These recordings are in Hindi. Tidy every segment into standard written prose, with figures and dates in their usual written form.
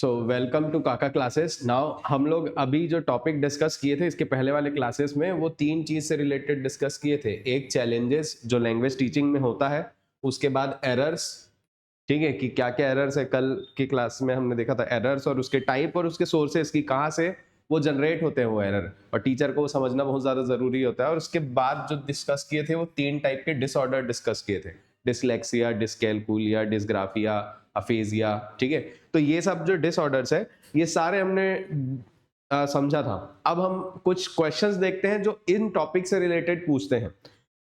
सो वेलकम टू काका क्लासेस। नाउ हम लोग अभी जो टॉपिक डिस्कस किए थे इसके पहले वाले क्लासेस में, वो तीन चीज से रिलेटेड डिस्कस किए थे। एक चैलेंजेस जो लैंग्वेज टीचिंग में होता है, उसके बाद एरर्स, ठीक है, कि क्या क्या एरर्स है। कल की क्लास में हमने देखा था एरर्स और उसके टाइप और उसके सोर्सेस की कहाँ से वो जनरेट होते हैं वो एरर, और टीचर को वो समझना बहुत ज्यादा जरूरी होता है। और उसके बाद जो डिस्कस किए थे वो तीन टाइप के डिसऑर्डर डिस्कस किए थे: डिसलेक्सिया, डिसकैलकुलिया, डिसग्राफिया, अफेजिया। ठीक है, तो ये सब जो डिसऑर्डर्स है ये सारे हमने समझा था। अब हम कुछ क्वेश्चंस देखते हैं जो इन टॉपिक से रिलेटेड पूछते हैं।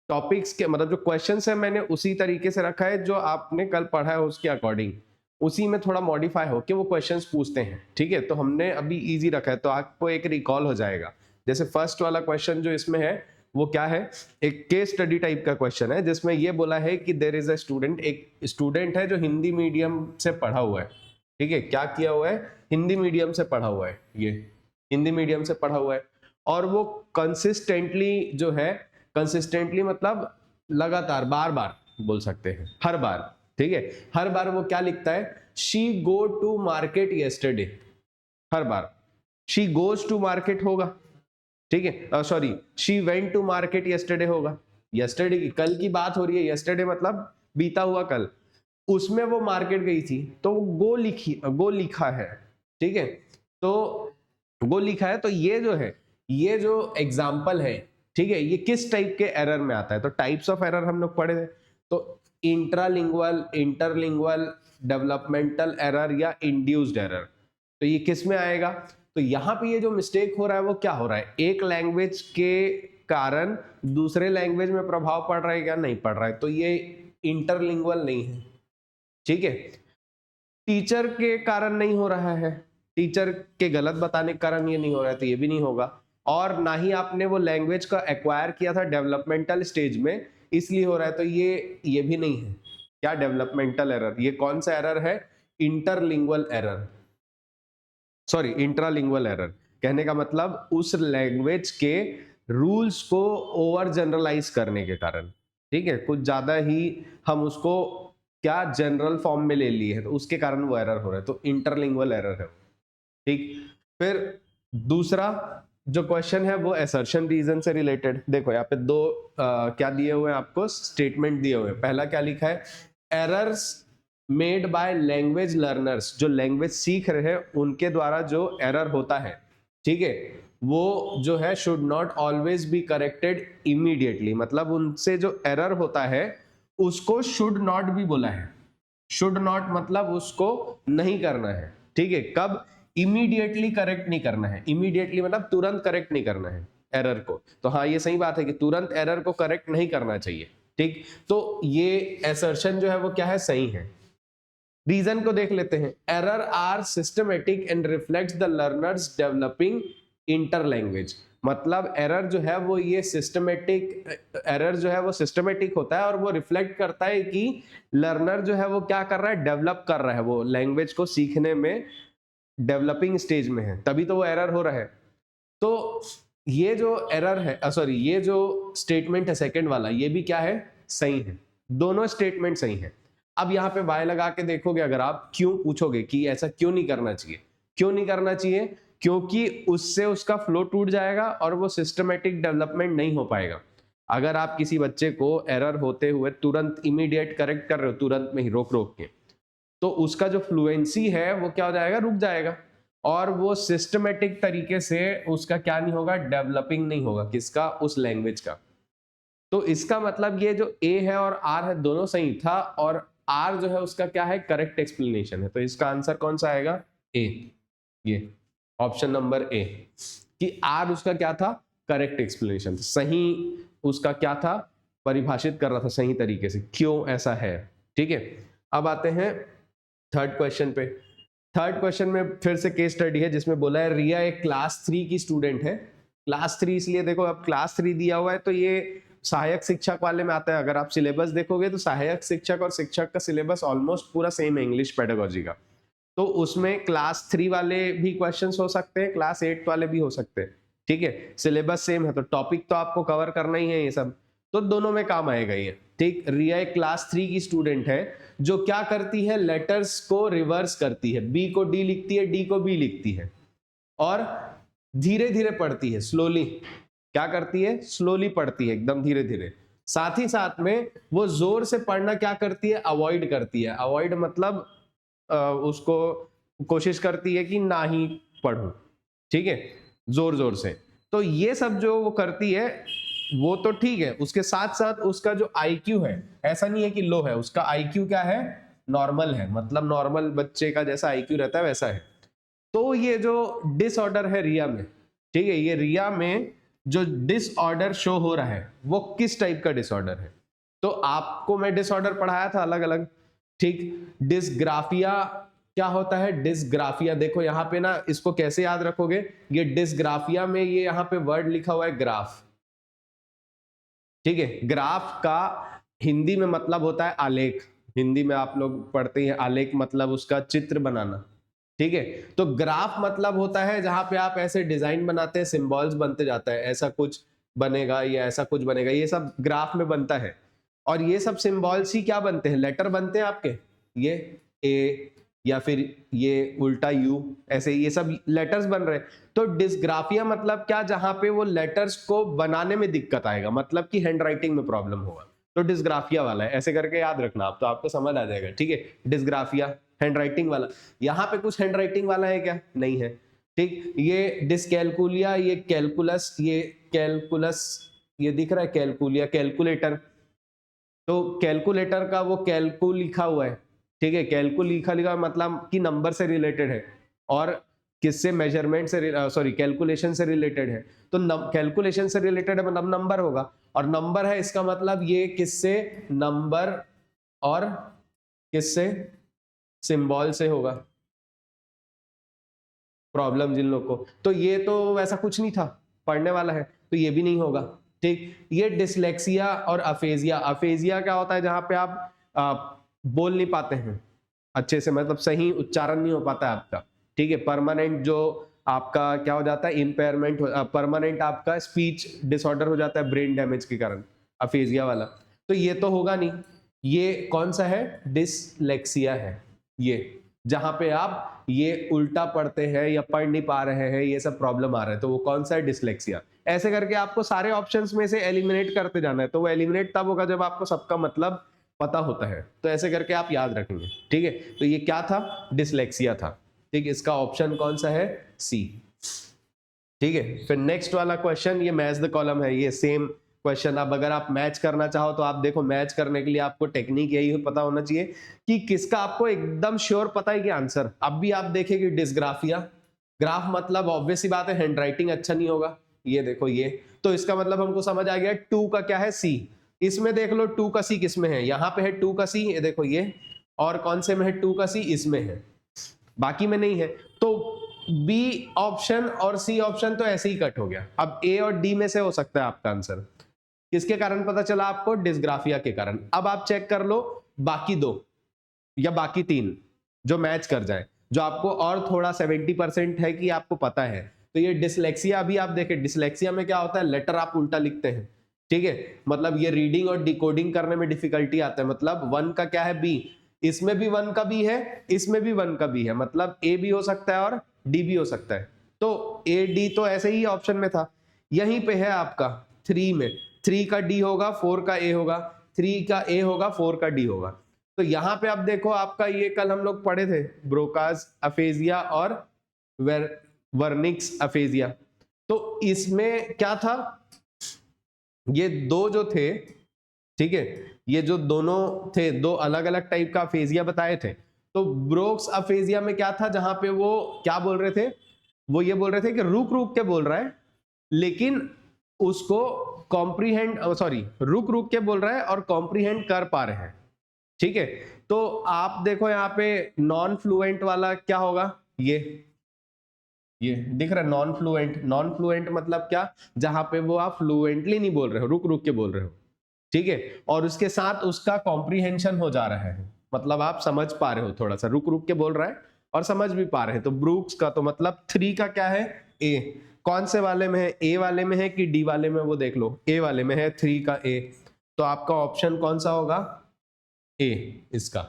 टॉपिक्स के मतलब जो क्वेश्चंस है मैंने उसी तरीके से रखा है जो आपने कल पढ़ा है उसके अकॉर्डिंग, उसी में थोड़ा मॉडिफाई होके वो क्वेश्चंस पूछते हैं। ठीक है, तो हमने अभी इजी रखा है तो आपको एक रिकॉल हो जाएगा। जैसे फर्स्ट वाला क्वेश्चन जो इसमें है वो क्या है, एक केस स्टडी टाइप का क्वेश्चन है जिसमें ये बोला है कि देयर इज अ स्टूडेंट, एक स्टूडेंट है जो हिंदी मीडियम से पढ़ा हुआ है। ठीक है, क्या किया हुआ है, हिंदी मीडियम से पढ़ा हुआ है, ये हिंदी मीडियम से पढ़ा हुआ है। और वो कंसिस्टेंटली जो है, कंसिस्टेंटली मतलब लगातार, बार बार बोल सकते हैं, हर बार, ठीक है, हर बार वो क्या लिखता है, she go to market yesterday. हर बार शी गोज टू मार्केट होगा, ठीक है, sorry, she went to market yesterday होगा। येस्टरडे की, कल की बात हो रही है, येस्टरडे मतलब बीता हुआ कल, उसमें वो मार्केट गई थी तो गो लिखी, गो लिखा है। ठीक है, तो गो लिखा है। तो ये जो है, ये जो एग्जाम्पल है, ठीक है, ये किस टाइप के एरर में आता है। तो टाइप्स ऑफ एरर हम लोग पढ़े थे, तो इंट्रालिंगुअल, इंटरलिंगुअल, डेवलपमेंटल एरर या इंड्यूस्ड एरर। तो ये किस में आएगा, तो यहां पे ये जो मिस्टेक हो रहा है वो क्या हो रहा है, एक लैंग्वेज के कारण दूसरे लैंग्वेज में प्रभाव पड़ रहा है क्या, नहीं पड़ रहा है, तो ये इंटरलिंगुअल नहीं है। ठीक है, टीचर के कारण नहीं हो रहा है, टीचर के गलत बताने के कारण ये नहीं हो रहा है, तो ये भी नहीं होगा। और ना ही आपने वो लैंग्वेज का एक्वायर किया था डेवलपमेंटल स्टेज में, इसलिए हो रहा है, तो ये भी नहीं है। क्या, डेवलपमेंटल एरर। ये कौन सा एरर है, इंटरलिंगुअल एरर, सॉरी इंट्रालिंगुअल एरर। कहने का मतलब उस लैंग्वेज के रूल्स को ओवर जनरलाइज करने के कारण, ठीक है, कुछ ज्यादा ही हम उसको क्या जनरल फॉर्म में ले लिए हैं, तो उसके कारण वो एरर हो रहा है, तो इंटरलिंगुअल एरर है। ठीक, फिर दूसरा जो क्वेश्चन है वो असर्शन रीजन से रिलेटेड। देखो यहाँ पे दो क्या दिए हुए हैं आपको, स्टेटमेंट दिए हुए हैं। पहला क्या लिखा है, errors made by language learners, जो लैंग्वेज सीख रहे हैं उनके द्वारा जो एरर होता है, ठीक है, वो जो है should not always be corrected immediately. मतलब उनसे जो एरर होता है उसको शुड नॉट भी बोला है। शुड नॉट मतलब उसको नहीं करना है, ठीक है, कब, इमीडिएटली करेक्ट नहीं करना है। इमीडिएटली मतलब तुरंत करेक्ट नहीं करना है एरर को। तो हाँ, ये सही बात है कि तुरंत एरर को करेक्ट नहीं करना चाहिए। ठीक, तो ये असर्शन जो है वो क्या है, सही है। रीजन को देख लेते हैं, error are systematic and reflects the learners developing interlanguage. मतलब एरर जो है वो ये सिस्टमेटिक, एरर जो है वो सिस्टमेटिक होता है और वो रिफ्लेक्ट करता है कि लर्नर जो है वो क्या कर रहा है, डेवलप कर रहा है, वो लैंग्वेज को सीखने में डेवलपिंग स्टेज में है, तभी तो वो एरर हो रहा है। तो ये जो एरर है, सॉरी, ये जो स्टेटमेंट है सेकंड वाला, ये भी क्या है, सही है। दोनों स्टेटमेंट सही है। अब यहाँ पे वाई लगा के देखोगे, अगर आप क्यों पूछोगे कि ऐसा क्यों नहीं करना चाहिए, क्यों नहीं करना चाहिए, क्योंकि उससे उसका फ्लो टूट जाएगा और वो सिस्टमेटिक डेवलपमेंट नहीं हो पाएगा। अगर आप किसी बच्चे को एरर होते हुए तुरंत इमीडिएट करेक्ट कर रहे हो, तुरंत में ही रोक रोक के, तो उसका जो फ्लुएंसी है वो क्या हो जाएगा, रुक जाएगा, और वो सिस्टमेटिक तरीके से उसका क्या नहीं होगा, डेवलपिंग नहीं होगा, किसका, उस लैंग्वेज का। तो इसका मतलब ये जो ए है और आर है दोनों सही था, और आर जो है उसका क्या है, करेक्ट एक्सप्लेनेशन है। तो इसका आंसर कौन सा आएगा, ए, ये ऑप्शन नंबर ए, कि आर उसका क्या था, करेक्ट एक्सप्लेनेशन, सही उसका क्या था, परिभाषित कर रहा था सही तरीके से क्यों ऐसा है। ठीक है, अब आते हैं थर्ड क्वेश्चन पे। थर्ड क्वेश्चन में फिर से केस स्टडी है जिसमें बोला है रिया एक क्लास 3 की स्टूडेंट है। क्लास 3 इसलिए, देखो अब क्लास 3 दिया हुआ है तो ये सहायक शिक्षक वाले में आता है। अगर आप सिलेबस देखोगे तो सहायक शिक्षक और शिक्षक का सिलेबस ऑलमोस्ट पूरा सेम है इंग्लिश पेडागोजी का, तो उसमें क्लास 3 वाले भी क्वेश्चंस हो सकते हैं, क्लास 8 वाले भी हो सकते हैं। ठीक है, सिलेबस सेम है तो टॉपिक तो आपको कवर करना ही है ये सब। तो दोनों में काम आएगा ये, ठीक। रिया एक क्लास 3 की स्टूडेंट है जो क्या करती है, लेटर्स को रिवर्स करती है, बी को डी लिखती है, डी को बी लिखती है, और धीरे धीरे पढ़ती है, स्लोली। क्या करती है, स्लोली पढ़ती है, एकदम धीरे धीरे। साथ ही साथ में वो जोर से पढ़ना क्या करती है, अवॉइड करती है। अवॉइड मतलब उसको कोशिश करती है कि ना ही पढ़ूं, ठीक है, जोर जोर से। तो ये सब जो वो करती है वो तो ठीक है, उसके साथ साथ उसका जो आईक्यू है, ऐसा नहीं है कि लो है, उसका आईक्यू क्या है, नॉर्मल है, मतलब नॉर्मल बच्चे का जैसा आईक्यू रहता है वैसा है। तो ये जो डिसऑर्डर है रिया में, ठीक है, ये रिया में जो डिसऑर्डर शो हो रहा है वो किस टाइप का डिसऑर्डर है। तो आपको मैं डिसऑर्डर पढ़ाया था अलग अलग, ठीक। डिसग्राफिया क्या होता है, डिसग्राफिया देखो यहां पे ना, इसको कैसे याद रखोगे, ये डिसग्राफिया में ये यहां पे वर्ड लिखा हुआ है ग्राफ, ठीक है। ग्राफ का हिंदी में मतलब होता है आलेख, हिंदी में आप लोग पढ़ते हैं आलेख मतलब उसका चित्र बनाना, ठीक है। तो ग्राफ मतलब होता है जहां पे आप ऐसे डिजाइन बनाते हैं, सिंबल्स बनते जाता है, ऐसा कुछ बनेगा या ऐसा कुछ बनेगा, ये सब ग्राफ में बनता है। और ये सब सिंबल्स ही क्या बनते हैं, लेटर बनते हैं आपके, ये ए या फिर ये उल्टा यू, ऐसे ये सब लेटर्स बन रहे हैं। तो डिसग्राफिया मतलब क्या, जहां पे वो लेटर्स को बनाने में दिक्कत आएगा, मतलब कि हैंडराइटिंग में प्रॉब्लम होगा, तो डिसग्राफिया वाला है, ऐसे करके याद रखना आप, तो आपको समझ आ जाएगा, ठीक है। डिसग्राफिया हैंडराइटिंग वाला, यहाँ पे कुछ हैंडराइटिंग वाला है क्या, नहीं है, ठीक। ये डिसकैलकुलिया, ये कैलकुलस, ये कैलकुलस, ये दिख रहा है कैलकुलिया, कैलकुलेटर, तो कैलकुलेटर का वो कैलकु लिखा हुआ है, ठीक है। कैलकु लिखा लिखा मतलब कि नंबर से रिलेटेड है, और किससे, मेजरमेंट से, सॉरी कैलकुलेशन से रिलेटेड है। तो कैलकुलेशन से रिलेटेड है मतलब नंबर होगा, और नंबर है इसका मतलब ये किससे, नंबर और किससे, सिंबल से होगा, प्रॉब्लम जिन लोग को। तो ये तो वैसा कुछ नहीं था, पढ़ने वाला है, तो ये भी नहीं होगा, ठीक। ये डिसलेक्सिया और अफेजिया, अफेजिया क्या होता है, जहां पे आप बोल नहीं पाते हैं अच्छे से, मतलब सही उच्चारण नहीं हो पाता है आपका, ठीक है। परमानेंट जो आपका क्या हो जाता है, इम्पेयरमेंट, परमानेंट आपका स्पीच डिसऑर्डर हो जाता है ब्रेन डैमेज के कारण, अफेजिया वाला। तो ये तो होगा नहीं, ये कौन सा है, डिसलेक्सिया है, ये जहां पे आप ये उल्टा पढ़ते हैं या पढ़ नहीं पा रहे हैं, ये सब प्रॉब्लम आ रहा है, तो वो कौन सा है, डिसलेक्सिया। ऐसे करके आपको सारे ऑप्शंस में से एलिमिनेट करते जाना है, तो वो एलिमिनेट तब होगा जब आपको सबका मतलब पता होता है, तो ऐसे करके आप याद रखेंगे, ठीक है। तो ये क्या था, डिसलेक्सिया था, ठीक। इसका ऑप्शन कौन सा है, सी, ठीक है। फिर नेक्स्ट वाला क्वेश्चन, ये मैच द कॉलम है, ये सेम क्वेश्चन। अब अगर आप मैच करना चाहो तो आप देखो, मैच करने के लिए आपको टेक्निक यही पता होना चाहिए कि किसका आपको एकदम श्योर पता है कि आंसर। अब भी आप देखेंगे डिसग्राफिया, ग्राफ मतलब ऑब्वियस ही बात है हैंडराइटिंग अच्छा नहीं होगा, ये देखो ये, तो इसका मतलब हमको समझ आ गया, 2 का क्या है, सी। इसमें देख लो 2 का सी किसमें है, यहाँ पे है 2 का सी, ये देखो ये, और कौन से में है 2 का सी, इसमें है, बाकी में नहीं है। तो बी ऑप्शन और सी ऑप्शन तो ऐसे ही कट हो गया। अब ए और डी में से हो सकता है आपका आंसर, किसके कारण पता चला आपको, डिसग्राफिया के कारण। अब आप चेक कर लो बाकी 2 या बाकी 3 जो मैच कर जाए, जो आपको और थोड़ा 70% है कि आपको पता है। तो ये डिसलेक्सिया, अभी आप देखें डिसलेक्सिया में क्या होता है, लेटर आप उल्टा लिखते हैं, ठीक है, मतलब ये रीडिंग और डिकोडिंग करने में डिफिकल्टी आता है। मतलब 1 का क्या है, बी, इसमें भी 1 का बी है, इसमें भी 1 का बी है, मतलब ए भी हो सकता है और डी भी हो सकता है। तो ए डी तो ऐसे ही ऑप्शन में था, यहीं पे है आपका 3 में, 3 का डी होगा, 4 का ए होगा, 3 का ए होगा, 4 का डी होगा। तो यहां पे आप देखो, आपका ये कल हम लोग पढ़े थे, ब्रोकास अफेजिया और वर्निक्स अफेजिया। तो इसमें क्या था, ये 2 जो थे, ठीक है, ये जो दोनों थे, 2 अलग अलग टाइप का अफेजिया बताए थे। तो ब्रोक्स अफेजिया में क्या था, जहां पे वो क्या बोल रहे थे, वो ये बोल रहे थे कि रुक रुक के बोल रहा है, लेकिन उसको कॉम्प्रीहेंड, सॉरी रुक रुक के बोल रहा है और कॉम्प्रीहेंड कर पा रहे हैं, ठीक है। तो आप देखो यहाँ पे नॉन फ्लुएंट वाला क्या होगा, ये दिख रहा है, नॉन फ्लुएंट। नॉन फ्लुएंट मतलब क्या, जहां पे वो आप फ्लुएंटली नहीं बोल रहे हो, रुक रुक के बोल रहे हो, ठीक है, और उसके साथ उसका कॉम्प्रीहेंशन हो जा रहा है, मतलब आप समझ पा रहे हो, थोड़ा सा रुक रुक के बोल रहा है और समझ भी पा रहे हैं। तो ब्रूक्स का तो मतलब 3 का क्या है, ए, कौन से वाले में है, ए वाले में है कि डी वाले में, वो देख लो। ए वाले में है 3 का ए, तो आपका ऑप्शन कौन सा होगा, ए। इसका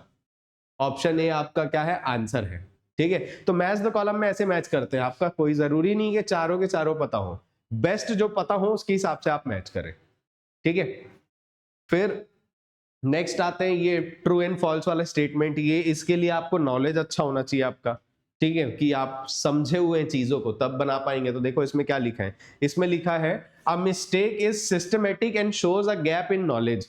ऑप्शन ए आपका क्या है, आंसर है। ठीक है, तो मैच द कॉलम में ऐसे मैच करते हैं, आपका कोई जरूरी नहीं कि चारों के चारों पता हो, बेस्ट जो पता हो उसके हिसाब से आप मैच करें। ठीक है, फिर नेक्स्ट आते हैं ये ट्रू एंड फॉल्स वाला स्टेटमेंट। ये इसके लिए आपको नॉलेज अच्छा होना चाहिए आपका, ठीक है, कि आप समझे हुए चीजों को तब बना पाएंगे। तो देखो इसमें क्या लिखा है, इसमें लिखा है a mistake is systematic and shows a gap in knowledge.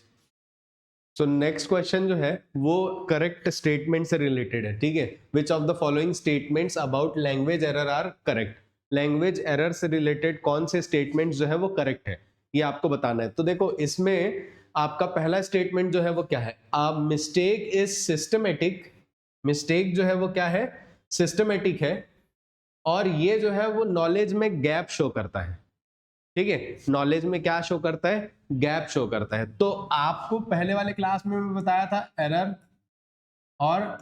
So next question जो है वो करेक्ट स्टेटमेंट से रिलेटेड है। ठीक है, which of the following statements about language error are correct. Language error से रिलेटेड कौन से स्टेटमेंट जो है वो करेक्ट है, ये आपको बताना है। तो देखो इसमें आपका पहला स्टेटमेंट जो है वो क्या है, a mistake is systematic. Mistake जो है वो क्या है, सिस्टमेटिक है, और ये जो है वो नॉलेज में गैप शो करता है। ठीक है, नॉलेज में क्या शो करता है, गैप शो करता है। तो आपको पहले वाले क्लास में मैं बताया था एरर और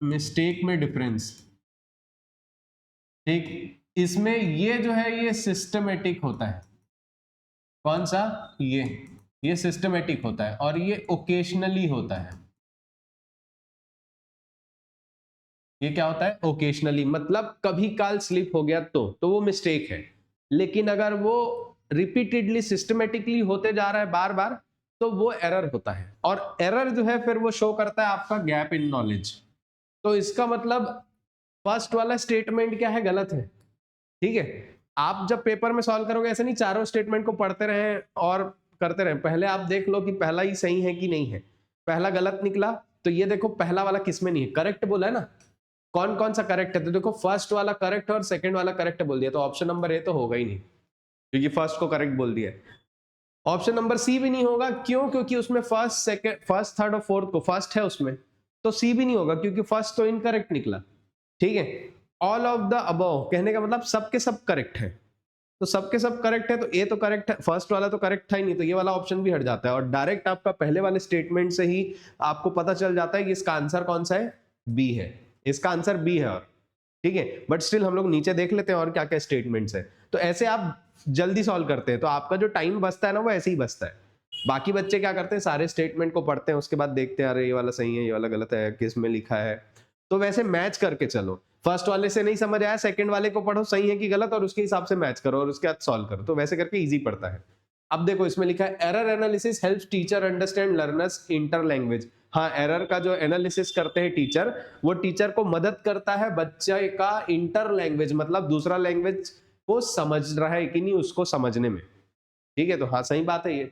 मिस्टेक में डिफरेंस। ठीक, इसमें ये जो है ये सिस्टमेटिक होता है। कौन सा, ये सिस्टमेटिक होता है, और ये ओकेशनली होता है। ये क्या होता है, ओकेशनली, मतलब कभी काल स्लिप हो गया तो वो मिस्टेक है। लेकिन अगर वो रिपीटेडली सिस्टमेटिकली होते जा रहा है बार बार, तो वो एरर होता है। और एरर जो है फिर वो शो करता है आपका गैप इन नॉलेज। तो इसका मतलब फर्स्ट वाला स्टेटमेंट क्या है, गलत है। ठीक है, आप जब पेपर में सॉल्व करोगे ऐसे नहीं चारों स्टेटमेंट को पढ़ते रहें और करते रहें, पहले आप देख लो कि पहला ही सही है कि नहीं है। पहला गलत निकला तो ये देखो पहला वाला किसमें नहीं है, करेक्ट बोला है ना, कौन कौन सा करेक्ट है। तो देखो फर्स्ट वाला करेक्ट और सेकंड वाला करेक्ट बोल दिया, तो ऑप्शन नंबर ए तो होगा ही नहीं, क्योंकि फर्स्ट को करेक्ट बोल दिया। ऑप्शन नंबर सी भी नहीं होगा, क्यों, क्योंकि उसमें फर्स्ट सेकंड फर्स्ट थर्ड और फोर्थ को फर्स्ट है उसमें, तो सी भी नहीं होगा क्योंकि फर्स्ट तो इनकरेक्ट निकला। ठीक है, ऑल ऑफ द अबव कहने का मतलब सबके सब करेक्ट है, तो सबके सब करेक्ट है, तो ए तो करेक्ट है, फर्स्ट वाला तो करेक्ट था ही नहीं, तो ये वाला ऑप्शन भी हट जाता है। और डायरेक्ट आपका पहले वाले स्टेटमेंट से ही आपको पता चल जाता है कि इसका आंसर कौन सा है, बी है। इसका आंसर बी है। और ठीक है, बट स्टिल हम लोग नीचे देख लेते हैं और क्या क्या स्टेटमेंट्स है, तो ऐसे आप जल्दी सॉल्व करते हैं, तो आपका जो टाइम बचता है ना वो ऐसे ही बचता है। बाकी बच्चे क्या करते हैं, सारे स्टेटमेंट को पढ़ते हैं, उसके बाद देखते हैं अरे ये वाला सही है, ये वाला गलत है, किस में लिखा है। तो वैसे मैच करके चलो, फर्स्ट वाले से नहीं समझ आया, सेकंड वाले को पढ़ो सही है कि गलत, और उसके हिसाब से मैच करो और उसके बाद सॉल्व करो, तो वैसे करके इजी पड़ता है। अब देखो इसमें लिखा है error analysis helps teacher understand learners inter language. हाँ, एरर का जो एनालिसिस करते हैं टीचर, वो टीचर को मदद करता है बच्चे का इंटर लैंग्वेज, मतलब दूसरा लैंग्वेज को समझ रहा है कि नहीं उसको समझने में। ठीक है, तो हाँ सही बात है, ये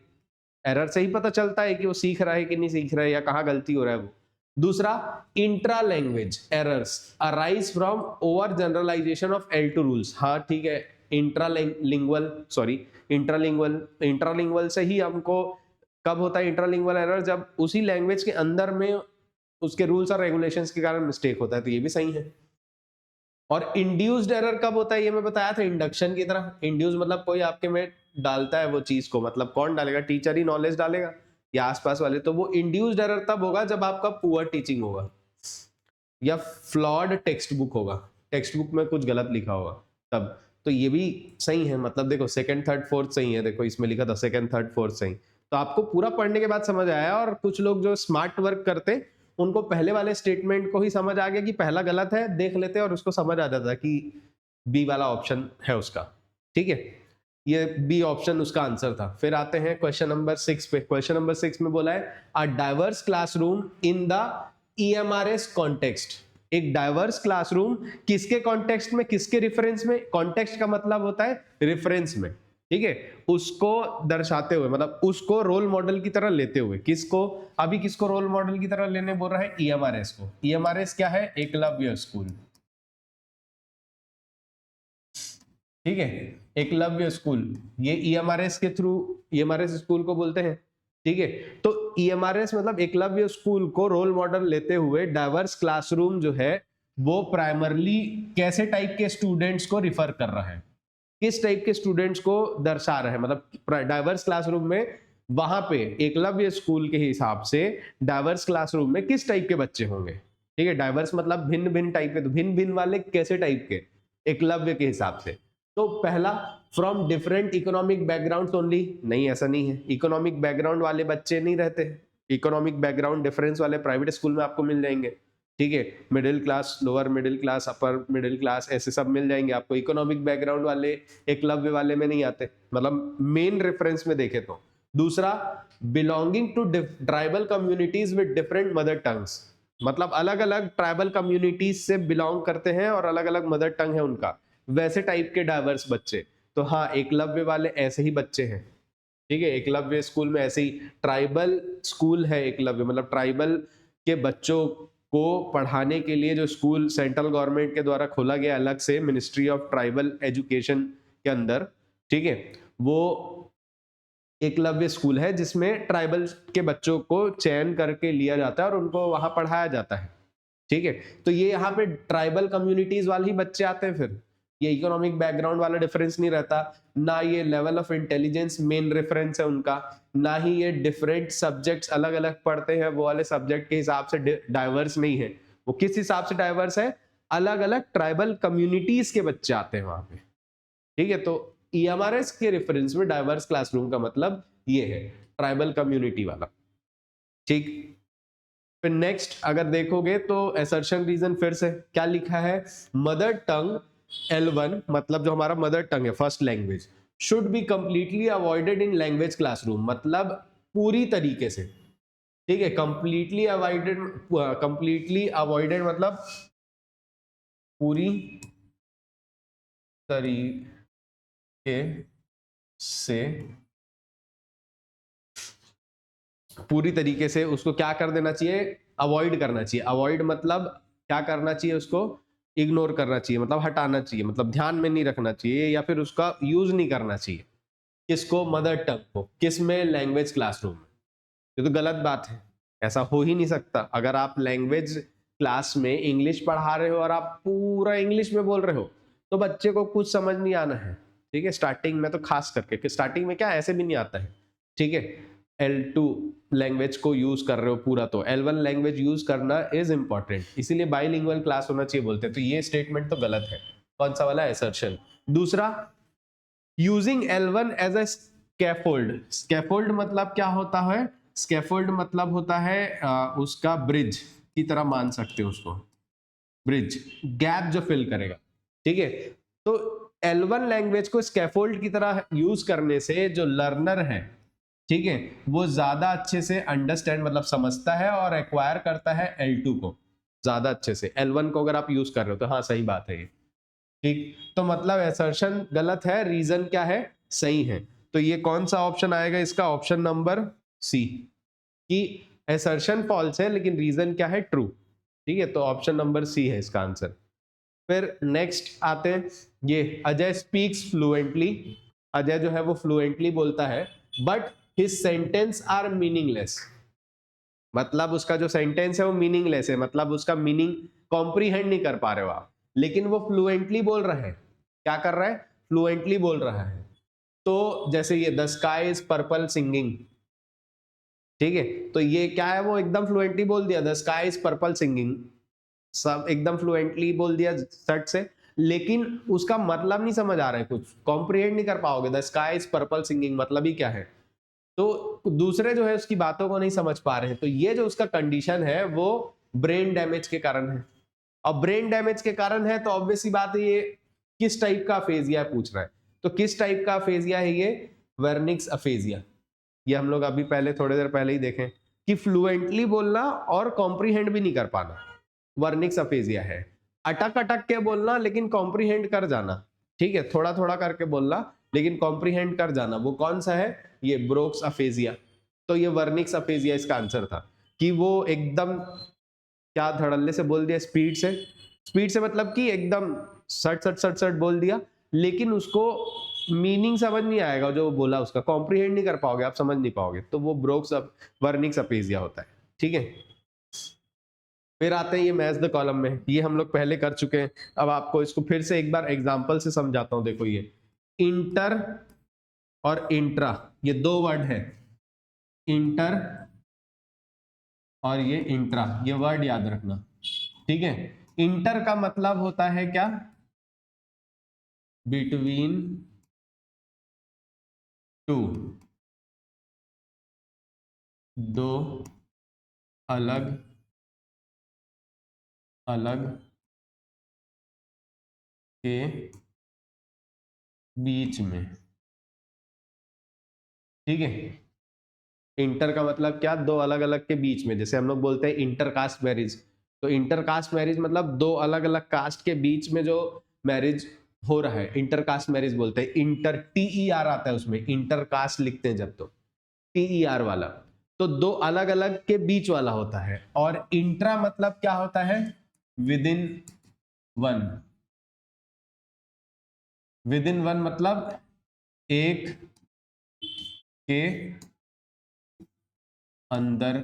एरर से ही पता चलता है कि वो सीख रहा है कि नहीं सीख रहा है या कहाँ गलती हो रहा है वो। दूसरा, intra language errors arise from overgeneralization of L2 rules. हाँ ठीक है, इंट्रालिंगुअल से ही हमको कब होता है इंट्रालिंगुअल एरर, जब उसी लैंग्वेज के अंदर में उसके रूल्स और रेगुलेशंस के कारण मिस्टेक होता है, तो ये भी सही है। और इंड्यूस्ड एरर कब होता है, ये मैं बताया था इंडक्शन की तरह। इंड्यूस मतलब कोई आपके में डालता है वो चीज को, मतलब कौन डालेगा, टीचर ही नॉलेज डालेगा या आसपास वाले। तो वो इंड्यूस्ड एरर तब होगा जब आपका पुअर टीचिंग होगा या फ्लॉड टेक्स्ट बुक होगा, टेक्स्ट बुक में कुछ गलत लिखा होगा तब। तो ये भी सही है, मतलब देखो सेकंड थर्ड फोर्थ सही है, देखो इसमें लिखा था सेकंड थर्ड फोर्थ सही। तो आपको पूरा पढ़ने के बाद समझ आया। और कुछ लोग जो स्मार्ट वर्क करते उनको पहले वाले स्टेटमेंट को ही समझ आ गया कि पहला गलत है, देख लेते और उसको समझ आ जाता कि बी वाला ऑप्शन है उसका। ठीक है, ये बी ऑप्शन उसका आंसर था। फिर आते हैं क्वेश्चन नंबर 6 पे। क्वेश्चन नंबर 6 में बोला है a diverse classroom in the EMRS context. एक डाइवर्स क्लासरूम किसके कॉन्टेक्स्ट में, किसके रेफरेंस में, कॉन्टेक्स्ट का मतलब होता है रेफरेंस में। ठीक है, उसको दर्शाते हुए, मतलब उसको रोल मॉडल की तरह लेते हुए। किसको, अभी किसको रोल मॉडल की तरह लेने बोल रहा है, EMRS को। EMRS क्या है, एकलव्य स्कूल। ठीक है, एकलव्य स्कूल, ये EMRS के थ्रू EMRS स्कूल को बोलते हैं। ठीक है, तो EMRS मतलब एकलव्य स्कूल को रोल मॉडल लेते हुए डाइवर्स क्लासरूम जो है वो प्राइमरली कैसे टाइप के स्टूडेंट्स को रिफर कर रहा है, किस टाइप के स्टूडेंट्स को दर्शा रहा है। मतलब डाइवर्स क्लासरूम में वहां पे एकलव्य स्कूल के हिसाब से डाइवर्स क्लासरूम में किस टाइप के बच्चे होंगे। ठीक है, डाइवर्स मतलब भिन्न भिन्न टाइप के, तो भिन्न भिन्न वाले कैसे टाइप के, एकलव्य के हिसाब से। तो पहला from different economic background only, नहीं ऐसा नहीं है, इकोनॉमिक बैकग्राउंड वाले बच्चे नहीं रहते, इकोनॉमिक बैकग्राउंड डिफरेंस वाले प्राइवेट स्कूल में आपको मिल जाएंगे, ठीक है, middle class, lower middle class, upper middle class, ऐसे सब मिल जाएंगे आपको, इकोनॉमिक बैकग्राउंड वाले एकलव्य वाले में नहीं आते, मतलब मेन रेफरेंस में देखे तो। दूसरा, belonging to tribal communities with different mother tongues, मतलब अलग अलग ट्राइबल कम्युनिटीज से बिलोंग करते हैं और अलग अलग मदर टंग है उनका, वैसे टाइप के डाइवर्स बच्चे। तो हाँ, एकलव्य वाले ऐसे ही बच्चे हैं, ठीक है, एकलव्य स्कूल में ऐसे ही, ट्राइबल स्कूल है एकलव्य, मतलब ट्राइबल के बच्चों को पढ़ाने के लिए जो स्कूल सेंट्रल गवर्नमेंट के द्वारा खोला गया अलग से, मिनिस्ट्री ऑफ ट्राइबल एजुकेशन के अंदर, ठीक है, वो एकलव्य स्कूल है जिसमें ट्राइबल के बच्चों को चयन करके लिया जाता है और उनको वहां पढ़ाया जाता है, ठीक है। तो ये यहाँ पे ट्राइबल कम्युनिटीज वाले ही बच्चे आते हैं, फिर ये इकोनॉमिक बैकग्राउंड वाला डिफरेंस नहीं रहता, ना ये level of intelligence main reference है उनका, ना ही ये डिफरेंट सब्जेक्ट्स अलग अलग पढ़ते हैं, वो वाले सब्जेक्ट के हिसाब से डाइवर्स नहीं है, वो किस हिसाब से डाइवर्स है, अलग अलग ट्राइबल कम्युनिटीज के बच्चे आते हैं वहां पे, ठीक है। तो ईएमआरएस के रेफरेंस में डाइवर्स क्लासरूम का मतलब ये है, ट्राइबल कम्युनिटी वाला, ठीक। फिर नेक्स्ट अगर देखोगे तो असर्शन रीजन फिर से क्या लिखा है, मदर टंग L1, मतलब जो हमारा मदर टंग है, first language, should be completely avoided in language classroom, मतलब पूरी तरीके से, ठीक है, कंप्लीटली अवॉइडेड मतलब पूरी तरीके से, पूरी तरीके से उसको क्या कर देना चाहिए, अवॉइड करना चाहिए। अवॉइड मतलब क्या करना चाहिए, उसको इग्नोर करना चाहिए, मतलब हटाना चाहिए, मतलब ध्यान में नहीं रखना चाहिए या फिर उसका यूज नहीं करना चाहिए, किसको, मदर टंग को, किस में, लैंग्वेज क्लासरूम में। ये तो गलत बात है, ऐसा हो ही नहीं सकता। अगर आप लैंग्वेज क्लास में इंग्लिश पढ़ा रहे हो और आप पूरा इंग्लिश में बोल रहे हो तो बच्चे को कुछ समझ नहीं आना है, ठीक है, स्टार्टिंग में तो खास करके, स्टार्टिंग में क्या ऐसे भी नहीं आता है, ठीक है। L2 लैंग्वेज को यूज कर रहे हो पूरा, तो L1 लैंग्वेज यूज करना इज इंपॉर्टेंट, इसीलिए बाइलिंगुअल क्लास होना चाहिए बोलते हैं। तो ये स्टेटमेंट तो गलत है, कौन सा वाला, असर्शन। दूसरा, using L1 as a scaffold, scaffold मतलब क्या होता है, स्कैफोल्ड मतलब होता है उसका ब्रिज की तरह मान सकते हो उसको, ब्रिज, गैप जो फिल करेगा, ठीक है। तो L1 लैंग्वेज को स्कैफोल्ड की तरह यूज करने से जो लर्नर है, ठीक है, वो ज्यादा अच्छे से अंडरस्टैंड मतलब समझता है और एक्वायर करता है L2 को ज्यादा अच्छे से, L1 को अगर आप यूज कर रहे हो तो हाँ सही बात है ये, ठीक। तो मतलब असर्शन गलत है, रीजन क्या है, सही है। तो ये कौन सा ऑप्शन आएगा इसका, ऑप्शन नंबर सी, कि असर्शन फॉल्स है लेकिन रीजन क्या है, ट्रू, ठीक है। तो ऑप्शन नंबर सी है इसका आंसर। फिर नेक्स्ट आते हैं, ये अजय स्पीक्स फ्लुएंटली, अजय जो है वो फ्लुएंटली बोलता है, but his sentence are meaningless, मतलब उसका जो सेंटेंस है वो मीनिंगलेस है, मतलब उसका मीनिंग कॉम्प्रीहेंड नहीं कर पा रहे हो आप, लेकिन वो फ्लुएंटली बोल रहे हैं, क्या कर रहा है, फ्लुएंटली बोल रहा है। तो जैसे ये the sky is purple singing, ठीक है, तो ये क्या है, वो एकदम फ्लुएंटली बोल दिया, the sky is purple singing, सब एकदम फ्लुएंटली बोल दिया सट से, लेकिन उसका मतलब नहीं समझ आ रहा है, कुछ कॉम्प्रिहेंड नहीं कर पाओगे, the sky is purple singing मतलब ही क्या है, तो दूसरे जो है उसकी बातों को नहीं समझ पा रहे हैं। तो ये जो उसका कंडीशन है वो ब्रेन डैमेज के कारण है, अब ब्रेन डैमेज के कारण है तो ऑब्वियस सी बात है ये किस टाइप का अफेजिया पूछ रहा है, तो किस टाइप का अफेजिया है ये, वर्निक्स अफेजिया। ये हम लोग अभी पहले थोड़ी देर पहले ही देखें कि फ्लुएंटली बोलना और कॉम्प्रीहेंड भी नहीं कर पाना, वर्निक्स अफेजिया है। अटक अटक के बोलना लेकिन कॉम्प्रीहेंड कर जाना, ठीक है, थोड़ा थोड़ा करके बोलना लेकिन कॉम्प्रीहेंड कर जाना, वो कौन सा है, ये ब्रोक्स अफेजिया। तो ये वर्निक्स अफेजिया इसका आंसर था, कि वो एकदम क्या धड़ल्ले से बोल दिया, स्पीड से, स्पीड से मतलब कि एकदम सट सट सट सट बोल दिया, लेकिन उसको मीनिंग समझ नहीं आएगा जो बोला, उसका कॉम्प्रीहेंड नहीं कर पाओगे आप, समझ नहीं पाओगे, तो वो ब्रोक्स वर्निक्स अफेजिया होता है, ठीक है। फिर आते हैं ये मैच द कॉलम में, ये हम लोग पहले कर चुके हैं, अब आपको इसको फिर से एक बार एग्जांपल से समझाता हूं। देखो ये इंटर और इंट्रा, ये दो वर्ड है, इंटर और ये इंट्रा, ये वर्ड याद रखना, ठीक है। इंटर का मतलब होता है क्या, बिटवीन टू, दो अलग अलग के बीच में, ठीक है। इंटर का मतलब क्या, दो अलग अलग के बीच में, जैसे हम लोग बोलते हैं इंटरकास्ट मैरिज, तो इंटरकास्ट मैरिज मतलब दो अलग अलग कास्ट के बीच में जो मैरिज हो रहा है, इंटरकास्ट मैरिज बोलते हैं। इंटर TER आता है उसमें, इंटरकास्ट लिखते हैं जब, तो TER वाला, तो दो अलग अलग के बीच वाला होता है। और इंट्रा मतलब क्या होता है, with in one, with in one मतलब एक के अंदर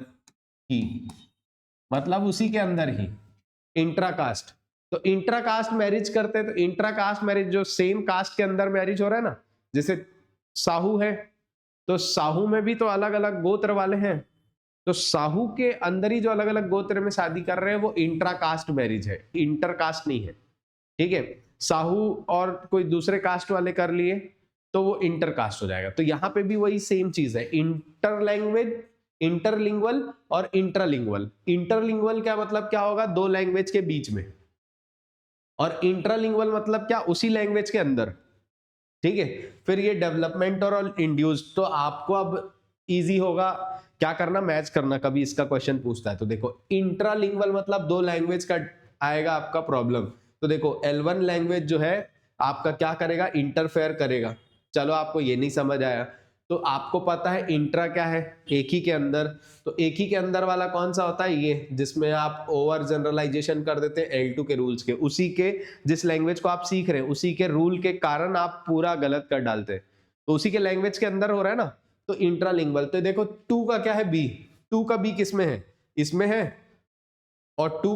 ही, मतलब उसी के अंदर ही, इंट्राकास्ट। तो इंट्राकास्ट मैरिज करते हैं, तो इंट्राकास्ट मैरिज जो सेम कास्ट के अंदर मैरिज हो रहा है ना, जैसे साहू है, तो साहू में भी तो अलग अलग गोत्र वाले हैं, तो साहू के अंदर ही जो अलग अलग गोत्र में शादी कर रहे हैं वो इंट्राकास्ट मैरिज है, इंटरकास्ट नहीं है, ठीक है। साहू और कोई दूसरे कास्ट वाले कर लिए तो वो इंटरकास्ट हो जाएगा। तो यहां पे भी वही सेम चीज है, इंटर लैंग्वेज, इंटरलिंगुअल और इंट्रालिंगुअल। इंटरलिंगुअल क्या मतलब क्या होगा, दो लैंग्वेज के बीच में, और इंट्रालिंगुअल मतलब क्या, उसी लैंग्वेज के अंदर, ठीक है। फिर ये डेवलपमेंट और इंड्यूस्ड, तो आपको अब इजी होगा क्या करना, मैच करना, कभी इसका क्वेश्चन पूछता है तो देखो, इंट्रालिंगुअल मतलब दो लैंग्वेज का आएगा आपका प्रॉब्लम, तो देखो L1 लैंग्वेज जो है आपका क्या करेगा, इंटरफेयर करेगा। चलो आपको ये नहीं समझ आया, तो आपको पता है इंट्रा क्या है, एक ही के अंदर, तो एक ही के अंदर वाला कौन सा होता है, ये जिसमें आप ओवर जनरलाइजेशन कर देते हैं L2 के रूल्स के, उसी के, जिस लैंग्वेज को आप सीख रहे हैं उसी के रूल के कारण आप पूरा गलत कर डालते हैं, तो उसी के लैंग्वेज के अंदर हो रहा है ना, तो इंट्रालिंगुअल। तो देखो टू का क्या है, बी, टू का बी किसमें है, इसमें है, और टू का